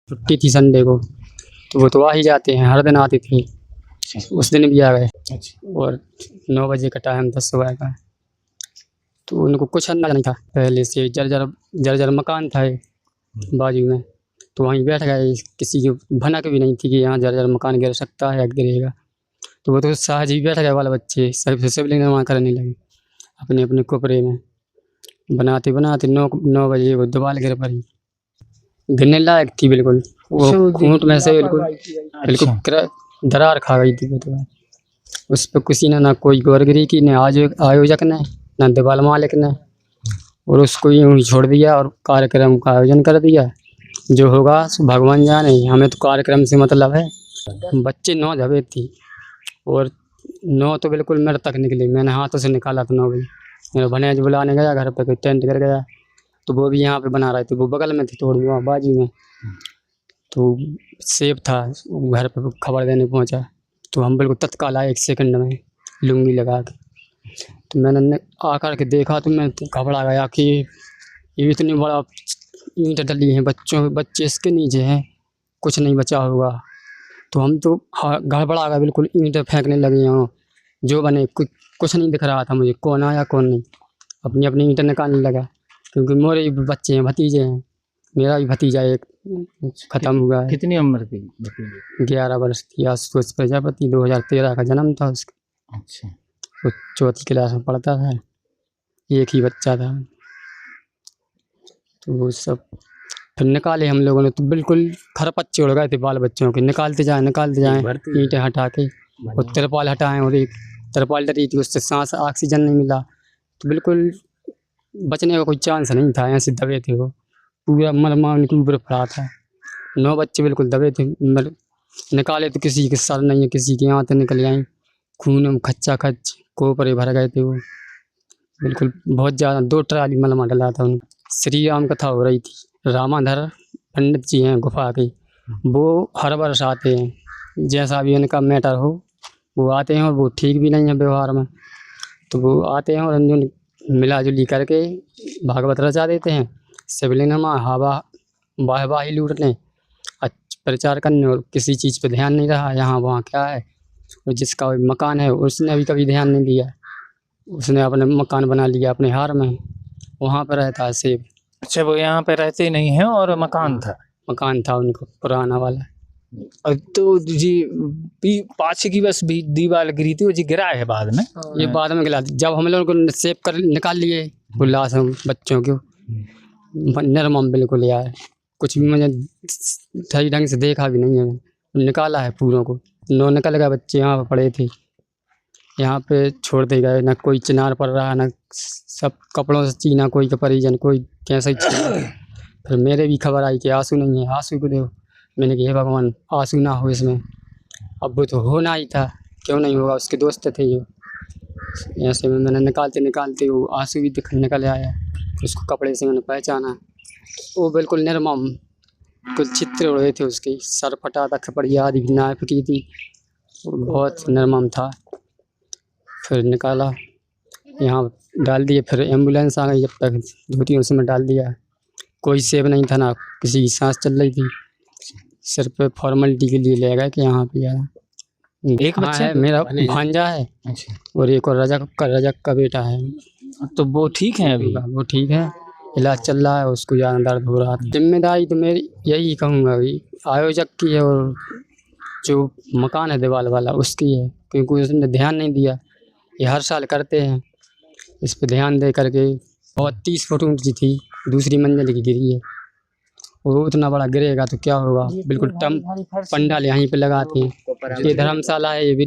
छुट्टी थी संडे को, तो वो तो आ ही जाते हैं, हर दिन आती थी। उस दिन भी आ गए। और 9 बजे का टाइम था सुबह का, तो उनको कुछ अंदाजा नहीं था। पहले से जर्जर मकान था एक बाजू में, तो वहीं बैठ गए। किसी की भनक भी नहीं थी कि यहाँ जर्जर मकान गिर सकता है या गिरेगा। तो वो तो सहज ही बैठ गए बाल बच्चे, शिवलिंग निर्माण करने लगे अपने अपने कोपरे में। बनाते बनाते 9 बजे वो दीवार गिर पड़ी, गिरने लायक थी बिल्कुल। वो खूंट में से बिल्कुल दरार खा गई थी वो दीवार। उस पर किसी ने ना कोई गौरगिरी की, न आयोजक ने, न दीवार मालिक ने, और उसको यूं ही छोड़ दिया और कार्यक्रम का आयोजन कर दिया। जो होगा सो भगवान जाने, हमें तो कार्यक्रम से मतलब है। बच्चे 9 जबे थी और 9 तो बिल्कुल मेरे तक निकले। मैंने हाथों से निकाला था 9 बजे। मेरा भनेज बुलाने गया घर पे, कोई टेंट कर गया, तो वो भी यहाँ पे बना रहे थे। वो बगल में थी थोड़ी वहाँ बाजू में, तो सेब था, घर पे खबर देने पहुँचा। तो हम बिल्कुल तत्काल आए 1 सेकंड में लुंगी लगा के। तो मैंने आकर के देखा तो मैं तो घबरा गया कि ये इतनी बड़ा ईंट डली है, बच्चे इसके नीचे हैं, कुछ नहीं बचा होगा। तो हम तो गड़बड़ा गए बिल्कुल, ईंटें फेंकने लगे यहाँ जो बने। कुछ नहीं दिख रहा था मुझे, कौन आया कौन नहीं। अपनी अपनी ईंटें निकालने लगा, क्योंकि मेरे भी बच्चे हैं, भतीजे हैं। मेरा भी भतीजा एक ख़त्म हुआ है। कितनी उम्र थी भतीजे? 11 वर्ष की। आशुतोष प्रजापति, 2013 का जन्म था उसका। अच्छा। वो 4th क्लास में पढ़ता था, एक ही बच्चा था। तो वो सब फिर निकाले हम लोगों ने, तो बिल्कुल खरपच्चे उड़ गए थे बाल बच्चों के। निकालते जाएं ईंटें हटा के, और तिरपाल हटाएं, और एक तिरपाल डली थी, उससे सांस ऑक्सीजन नहीं मिला, तो बिल्कुल बचने का कोई चांस नहीं था। ऐसे दबे थे वो, पूरा मलमा उनके ऊपर पड़ा था। 9 बच्चे बिल्कुल दबे थे। निकाले तो किसी के सर नहीं है, किसी की आंतें निकल आई, खून में खच्चा खच कोपरे भर गए थे वो बिल्कुल। बहुत ज़्यादा 2 ट्राली मलमा डला था उनको। श्री राम कथा हो रही थी। रामाधर पंडित जी हैं गुफा के, वो हर वर्ष आते हैं, जैसा भी उनका मैटर हो वो आते हैं। और वो ठीक भी नहीं है व्यवहार में, तो वो आते हैं और उन मिला-जुली करके भागवत रचा देते हैं। शिवलिंग में हवा वाहवाही लूटने, प्रचार करने, और किसी चीज़ पे ध्यान नहीं रहा यहाँ वहाँ क्या है। और जिसका मकान है उसने भी कभी ध्यान नहीं दिया, उसने अपने मकान बना लिया अपने हार में, वहाँ पर रहता है सेब। अच्छा, वो यहाँ पे रहते नहीं हैं और मकान था उनका पुराना वाला। तो जी पाछे की बस भी दीवार गिरी थी, वो जी गिरा है बाद में? ये बाद में गिरा, जब हम लोग को सेव कर निकाल लिए वो लाश हम बच्चों को, निर्मम बिल्कुल यार। कुछ भी मुझे सही ढंग से देखा भी नहीं है, निकाला है पूरों को। 9 निकल गए बच्चे, यहाँ पे पड़े थे, यहाँ पे छोड़ दे गए। ना कोई चिनार पड़ रहा, ना सब कपड़ों से चीना, कोई का परिजन, कोई कैसा ही छीना। फिर मेरे भी खबर आई कि आंसू नहीं है, आंसू को दो। मैंने कहा हे भगवान आंसू ना हो इसमें। अब वो तो होना ही था, क्यों नहीं होगा, उसके दोस्त थे जो। ऐसे में मैंने निकालते वो आंसू भी निकल आया। उसको कपड़े से मैंने पहचाना, वो बिल्कुल निर्मम। कुछ चित्र उड़े थे उसके, सर फटा था, खपड़िया आदि भी नाप की थी, बहुत निर्मम था। फिर निकाला, यहाँ डाल दिए। फिर एम्बुलेंस आ गई, जब तक धोती उसमें डाल दिया। कोई सेब नहीं था, ना किसी की सांस चल रही थी, सिर्फ फॉर्मेलिटी के लिए ले गए कि यहाँ पे आया। एक बच्चा है, मेरा भांजा है। अच्छा। और एक और रजक का बेटा है। तो वो ठीक है अभी? वो ठीक है, इलाज चल रहा है, उसको ज़्यादा दर्द हो रहा था। जिम्मेदारी तो मेरी यही कहूँगा कि आयोजक की है, और जो मकान है दीवार वाला उसकी है, क्योंकि उसने ध्यान नहीं दिया। ये हर साल करते हैं, इस पे ध्यान दे करके। और 30 फुट ऊँची थी, दूसरी मंजिल की गिरी है। वो इतना बड़ा गिरेगा तो क्या होगा। बिल्कुल पंडाल यहीं पे लगाते हैं। ये धर्मशाला है, ये भी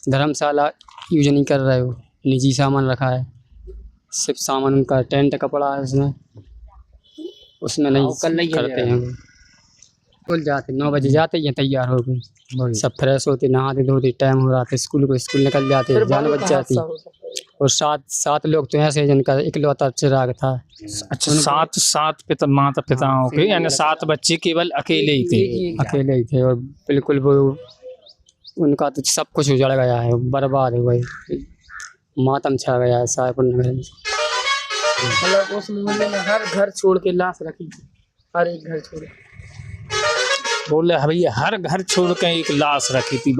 धर्मशाला यूज नहीं कर रहे हो, निजी सामान रखा है, सिर्फ सामान उनका टेंट का पड़ा है उसमें नहीं करते हैं। स्कूल जाते 9 बजे जाते हैं, तैयार हो गए सब, फ्रेश होते, नहाते धोते, टाइम हो रहा था स्कूल निकल जाते, जान बच जाती। और 7 लोग तो ऐसे जिनका इकलौता चिराग था। अच्छा, 7 माता पिताओं के, यानी 7 बच्चे केवल अकेले ही थे। और बिल्कुल वो उनका तो सब कुछ उजड़ गया है, बर्बाद हो गए, मातम छा गया है साहेबपुर नगर में। मतलब उस मोहल्ले में हर घर छोड़ के लाश रखी थी, हर एक घर छोड़। बोले भैया हर घर छोड़ के एक लाश रखी थी।